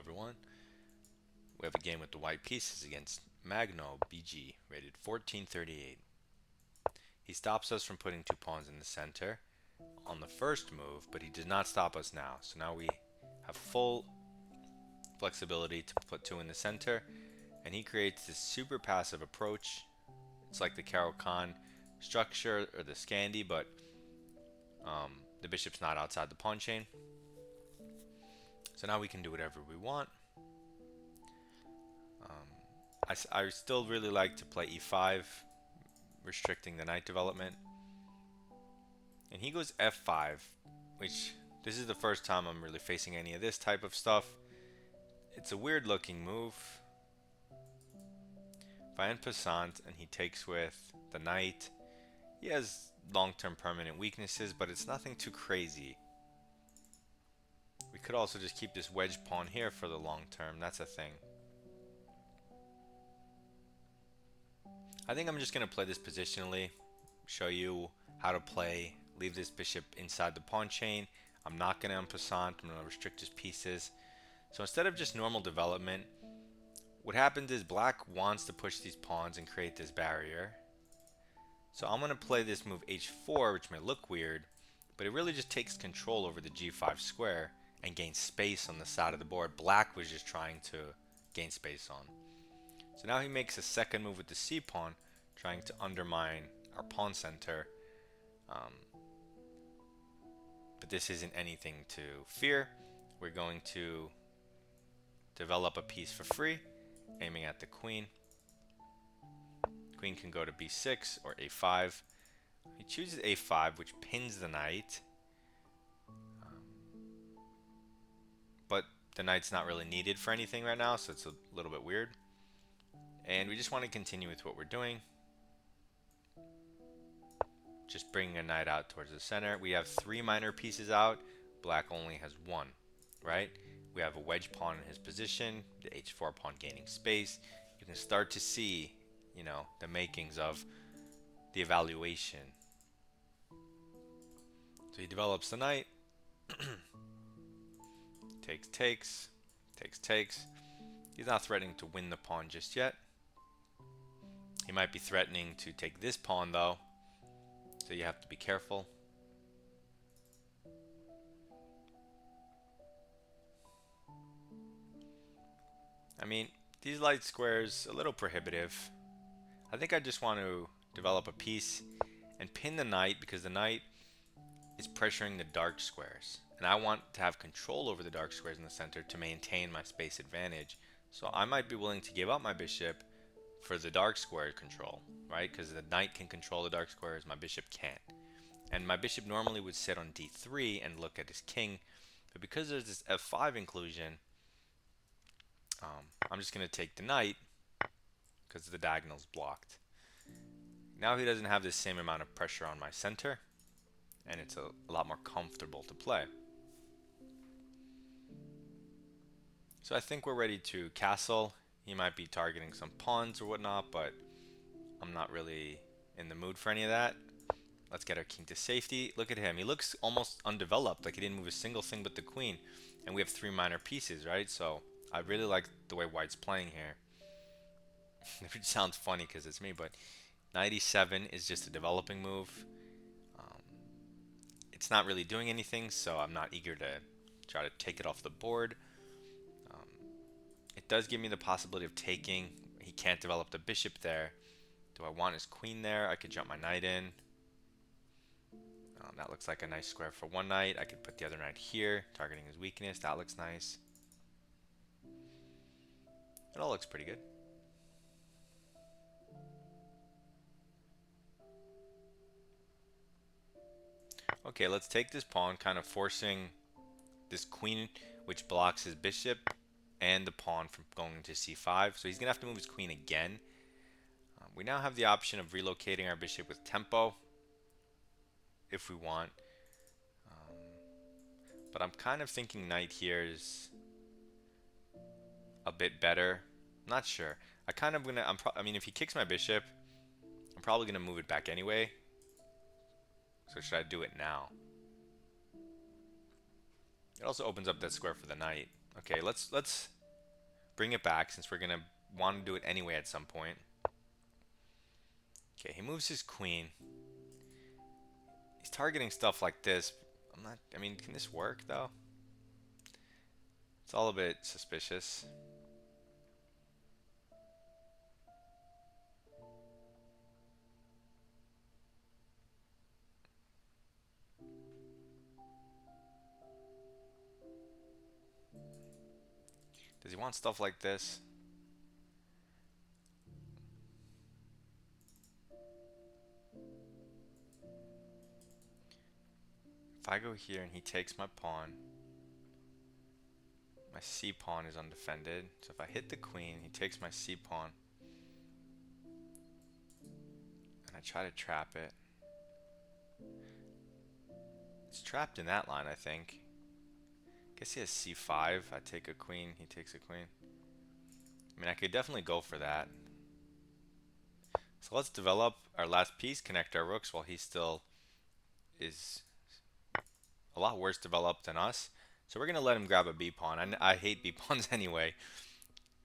everyone. We have a game with the white pieces against Magno BG, rated 1438. He stops us from putting two pawns in the center on the first move, but he does not stop us now. So now we have full flexibility to put two in the center, and he creates this super passive approach. It's like the caro-kann structure or the Scandi, but the bishop's not outside the pawn chain. So now we can do whatever we want. I still really like to play e5, restricting the knight development. And he goes f5, which this is the first time I'm really facing any of this type of stuff. It's a weird looking move. If I end passant and he takes with the knight, he has long-term permanent weaknesses, but it's nothing too crazy. We could also just keep this wedge pawn here for the long term. That's a thing. I think I'm just going to play this positionally, show you how to play, leave this bishop inside the pawn chain. I'm not going to en passant, I'm going to restrict his pieces. So instead of just normal development, what happens is black wants to push these pawns and create this barrier. So I'm going to play this move h4, which may look weird, but it really just takes control over the g5 square and gains space on the side of the board. Black was just trying to gain space on. So now he makes a second move with the c pawn, trying to undermine our pawn center. But this isn't anything to fear. We're going to develop a piece for free, aiming at the queen. Queen can go to b6 or a5. He chooses a5, which pins the knight. But the knight's not really needed for anything right now, so it's a little bit weird. And we just want to continue with what we're doing. Just bringing a knight out towards the center. We have three minor pieces out. Black only has one, right? We have a wedge pawn in his position, the h4 pawn gaining space. You can start to see, the makings of the evaluation. So he develops the knight. Takes. He's not threatening to win the pawn just yet. He might be threatening to take this pawn though, so you have to be careful. I mean, these light squares a little prohibitive. I think I just want to develop a piece and pin the knight because the knight is pressuring the dark squares. And I want to have control over the dark squares in the center to maintain my space advantage. So I might be willing to give up my bishop for the dark square control, right? Because the knight can control the dark squares, my bishop can't. And my bishop normally would sit on d3 and look at his king. But because there's this f5 inclusion, I'm just going to take the knight because the diagonal's blocked. Now he doesn't have the same amount of pressure on my center, and it's a lot more comfortable to play. So I think we're ready to castle. He might be targeting some pawns or whatnot, but I'm not really in the mood for any of that. Let's get our king to safety. Look at him. He looks almost undeveloped, like he didn't move a single thing but the queen. And we have three minor pieces, right? So I really like the way white's playing here. It sounds funny because it's me, but knight e7 is just a developing move. It's not really doing anything, so I'm not eager to try to take it off the board. It does give me the possibility of taking. He can't develop the bishop there. Do I want his queen there? I could jump my knight in. That looks like a nice square for one knight. I could put the other knight here, targeting his weakness. That looks nice. It all looks pretty good. Okay, let's take this pawn, kind of forcing this queen, which blocks his bishop and the pawn from going to c5. So he's going to have to move his queen again. We now have the option of relocating our bishop with tempo if we want. But I'm kind of thinking knight here is a bit better. Not sure. I mean, if he kicks my bishop, I'm probably going to move it back anyway. So should I do it now? It also opens up that square for the knight, Okay, let's bring it back since we're gonna want to do it anyway at some point. Okay, he moves his queen. He's targeting stuff like this. I mean, can this work though? It's all a bit suspicious. Does he want stuff like this? If I go here and he takes my pawn, my c pawn is undefended. So if I hit the queen, he takes my c pawn, and I try to trap it. It's trapped in that line, I think. Guess he has c5. I take a queen, he takes a queen. I mean, I could definitely go for that. So let's develop our last piece, connect our rooks while he still is a lot worse developed than us. So we're going to let him grab a b pawn. I hate b pawns anyway.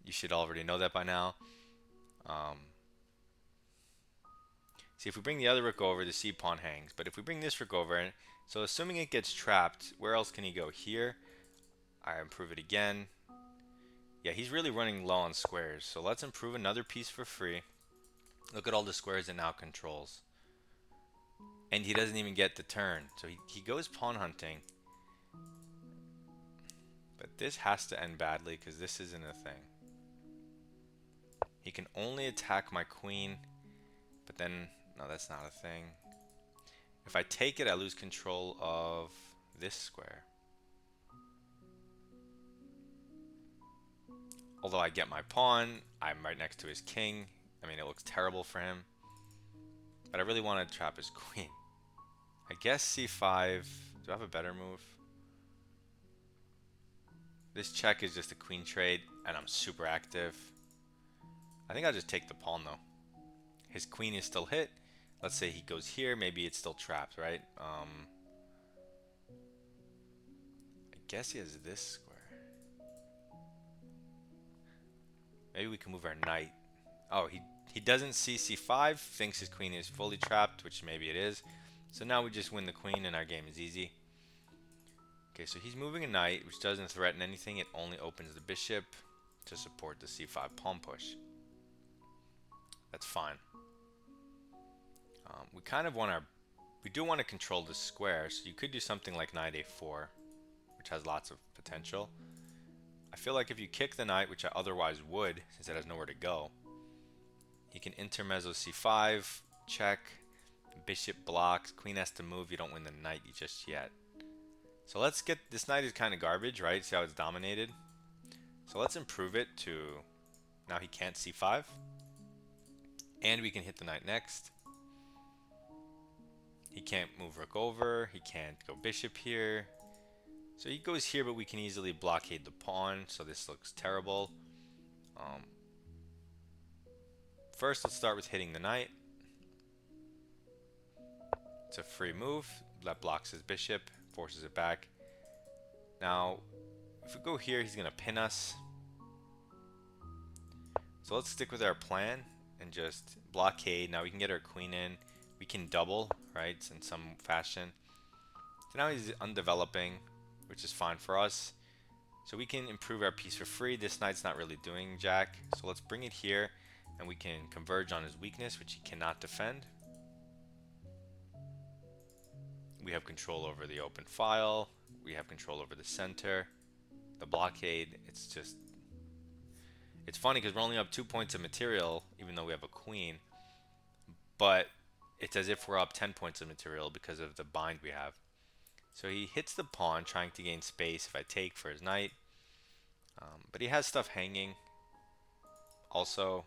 You should already know that by now. See, if we bring the other rook over, the c pawn hangs. But if we bring this rook over, so assuming it gets trapped, where else can he go? Here. I improve it again. Yeah, he's really running low on squares. So let's improve another piece for free. Look at all the squares it now controls. And he doesn't even get the turn. So he goes pawn hunting. But this has to end badly because this isn't a thing. He can only attack my queen. But then, no, that's not a thing. If I take it, I lose control of this square. Although I get my pawn, I'm right next to his king. I mean, it looks terrible for him. But I really want to trap his queen. I guess c5. Do I have a better move? This check is just a queen trade, and I'm super active. I think I'll just take the pawn, though. His queen is still hit. Let's say he goes here. Maybe it's still trapped, right? I guess he has this square. Maybe we can move our knight. Oh, he doesn't see c5, thinks his queen is fully trapped, which maybe it is. So now we just win the queen and our game is easy. Okay, so he's moving a knight, which doesn't threaten anything. It only opens the bishop to support the c5 pawn push. That's fine. We kind of want we do want to control the square, so you could do something like knight a4, which has lots of potential. I feel like if you kick the knight, which I otherwise would, since it has nowhere to go, you can intermezzo c5, check, bishop blocks, queen has to move, you don't win the knight just yet. So let's get, this knight is kind of garbage, right? See how it's dominated? So let's improve it to, now he can't c5. And we can hit the knight next. He can't move rook over, he can't go bishop here. So he goes here, but we can easily blockade the pawn, so this looks terrible. First, let's start with hitting the knight. It's a free move. That blocks his bishop, forces it back. Now, if we go here, he's going to pin us. So let's stick with our plan and just blockade. Now we can get our queen in. We can double, right, in some fashion. So now he's undeveloping, which is fine for us. So we can improve our piece for free. This knight's not really doing jack. So let's bring it here, and we can converge on his weakness, which he cannot defend. We have control over the open file. We have control over the center. The blockade, it's funny because we're only up 2 points of material, even though we have a queen. But it's as if we're up 10 points of material because of the bind we have. So he hits the pawn, trying to gain space if I take for his knight. But he has stuff hanging. Also,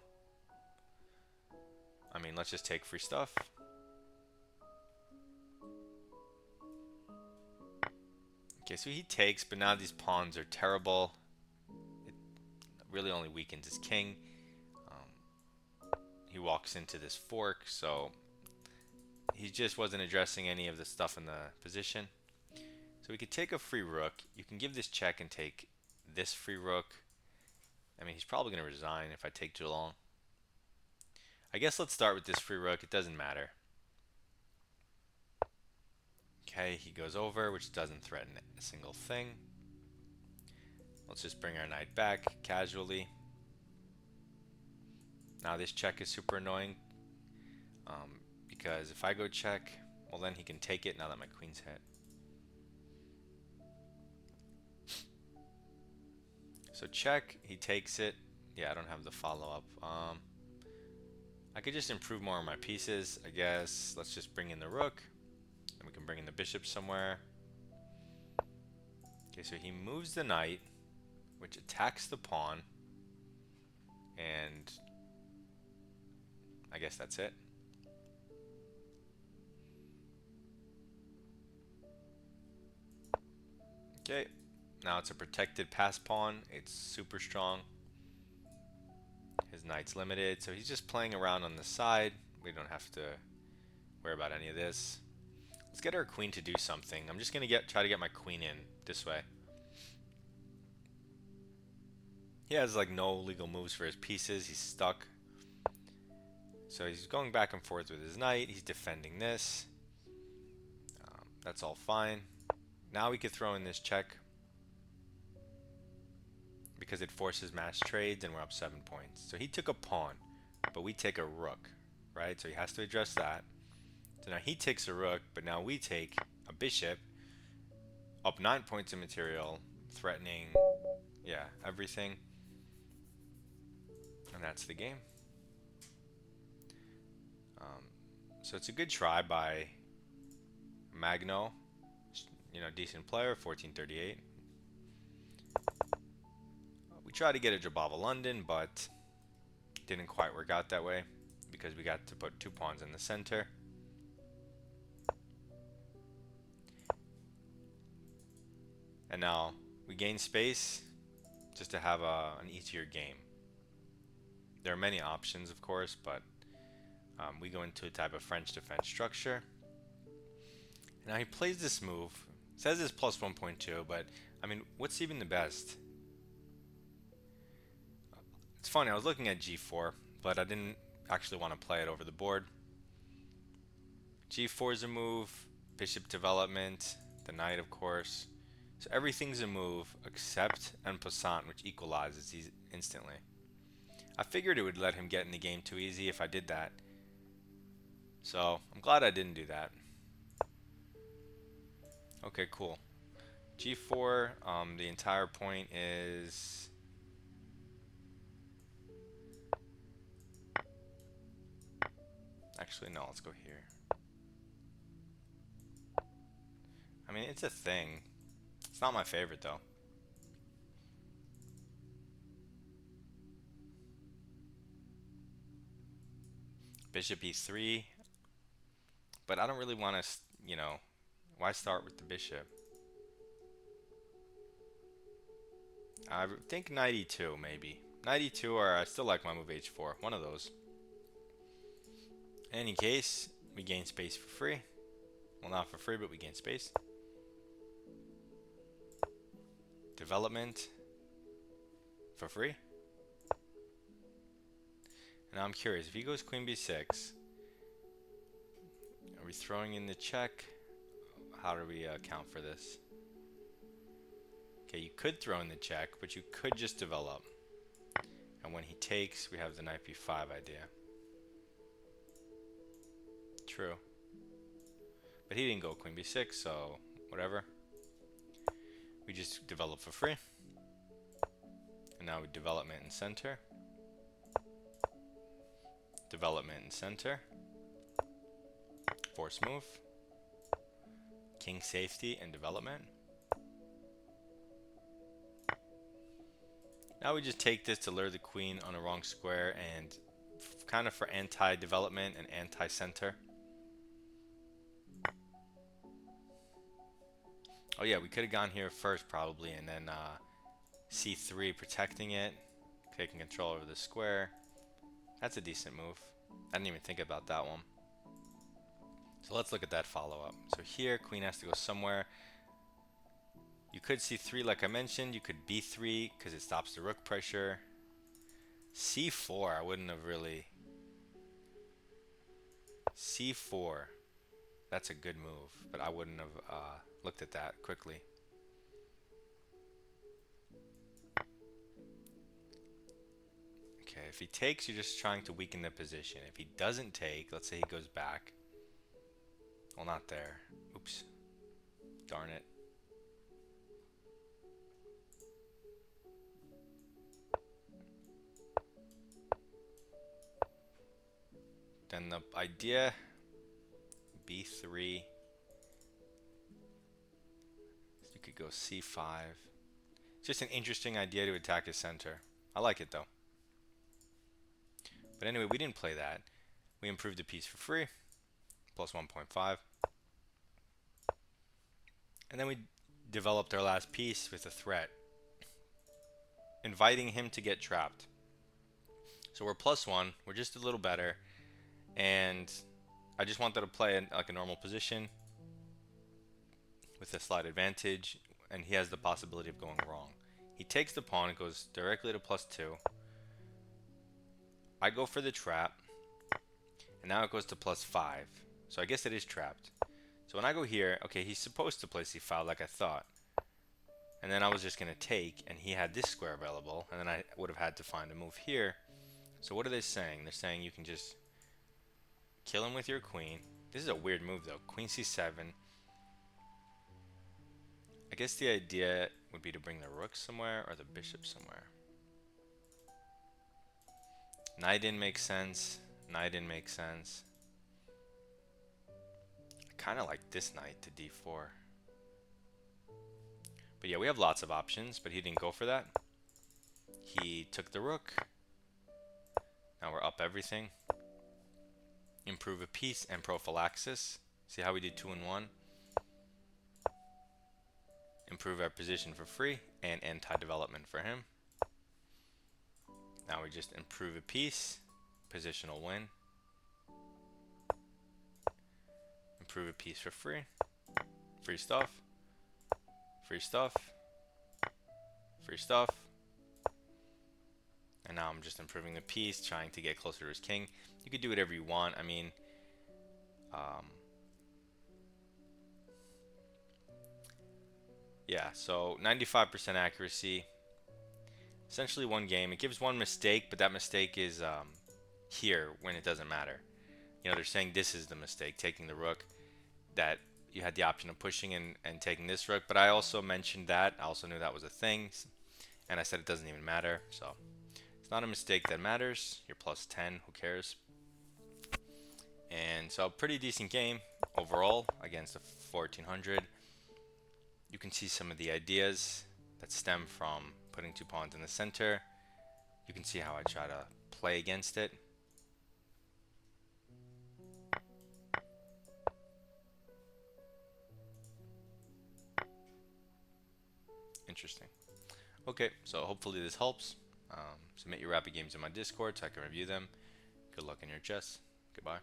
I mean, let's just take free stuff. Okay, so he takes, but now these pawns are terrible. It really only weakens his king. He walks into this fork, so he just wasn't addressing any of the stuff in the position. So we could take a free rook. You can give this check and take this free rook. I mean, he's probably going to resign if I take too long. I guess let's start with this free rook. It doesn't matter. Okay, he goes over, which doesn't threaten a single thing. Let's just bring our knight back casually. Now this check is super annoying because if I go check, well then he can take it now that my queen's hit. So check, he takes it. Yeah, I don't have the follow-up. I could just improve more on my pieces, I guess. Let's just bring in the rook, and we can bring in the bishop somewhere. Okay, so he moves the knight, which attacks the pawn, and I guess that's it. Okay, now it's a protected pass pawn. It's super strong. His knight's limited, so he's just playing around on the side. We don't have to worry about any of this. Let's get our queen to do something. I'm just gonna try to get my queen in this way. He has like no legal moves for his pieces. He's stuck. So he's going back and forth with his knight. He's defending this. That's all fine. Now we could throw in this check because it forces mass trades and we're up 7 points. So he took a pawn, but we take a rook, right? So he has to address that. So now he takes a rook, but now we take a bishop, up 9 points of material, threatening, yeah, everything. And that's the game. So it's a good try by Magno, you know, decent player, 1438. We tried to get a Jabava London, but didn't quite work out that way because we got to put 2 pawns in the center. And now we gain space just to have an easier game. There are many options, of course, but we go into a type of French defense structure. Now he plays this move. It says it's plus 1.2, but I mean, what's even the best? It's funny, I was looking at g4, but I didn't actually want to play it over the board. g4 is a move, bishop development, the knight, of course. So everything's a move except en passant, which equalizes these instantly. I figured it would let him get in the game too easy if I did that. So I'm glad I didn't do that. Okay, cool. g4, the entire point is... Actually, no, let's go here. I mean, it's a thing. It's not my favorite, though. Bishop e3. But I don't really want to, you know, why start with the bishop? I think knight e2, maybe. Knight e2, or I still like my move h4. One of those. In any case, we gain space for free. Well, not for free, but we gain space. Development for free. And now I'm curious, if he goes queen b6, are we throwing in the check? How do we account for this? Okay, you could throw in the check, but you could just develop. And when he takes, we have the knight b5 idea. True. But he didn't go queen b6, so whatever. We just develop for free. And now we development in center. Development in center. Force move. King safety and development. Now we just take this to lure the queen on a wrong square and kind of for anti-development and anti-center. Oh yeah, we could have gone here first probably, and then c3 protecting it, taking control over the square. That's a decent move. I didn't even think about that one. So let's look at that follow-up. So here, queen has to go somewhere. You could c3 like I mentioned. You could b3 because it stops the rook pressure. c4, I wouldn't have really. c4, that's a good move, but I wouldn't have looked at that quickly. Okay, if he takes, you're just trying to weaken the position. If he doesn't take, let's say he goes back. Well, not there. Oops. Darn it. Then the idea, b3. You could go c5. Just an interesting idea to attack his center. I like it though. But anyway, we didn't play that. We improved the piece for free, plus 1.5. And then we developed our last piece with a threat, inviting him to get trapped. So we're +1, we're just a little better, and I just wanted to play in like a normal position with a slight advantage, and he has the possibility of going wrong. He takes the pawn, it goes directly to +2. I go for the trap, and now it goes to +5. So I guess it is trapped. So when I go here, okay, he's supposed to play c5 like I thought. And then I was just going to take, and he had this square available, and then I would have had to find a move here. So what are they saying? They're saying you can just kill him with your queen. This is a weird move though. Queen c7. I guess the idea would be to bring the rook somewhere or the bishop somewhere. Knight in makes sense. Knight in makes sense. I kind of like this knight to d4. But yeah, we have lots of options, but he didn't go for that. He took the rook. Now we're up everything. Improve a piece and prophylaxis. See how we did 2 in 1? Improve our position for free and anti-development for him. Now we just improve a piece. Positional win. Improve a piece for free. Free stuff. Free stuff. Free stuff. And now I'm just improving the piece, trying to get closer to his king. You could do whatever you want. I mean, yeah, so 95% accuracy. Essentially one game. It gives one mistake, but that mistake is here when it doesn't matter. You know, they're saying this is the mistake, taking the rook, that you had the option of pushing and taking this rook, but I also mentioned that. I also knew that was a thing, and I said it doesn't even matter, so it's not a mistake that matters. You're +10, who cares? And so pretty decent game overall against a 1400. You can see some of the ideas that stem from putting 2 pawns in the center. You can see how I try to play against it. Interesting. Okay, so hopefully this helps. Submit your rapid games in my Discord so I can review them. Good luck in your chess. Goodbye.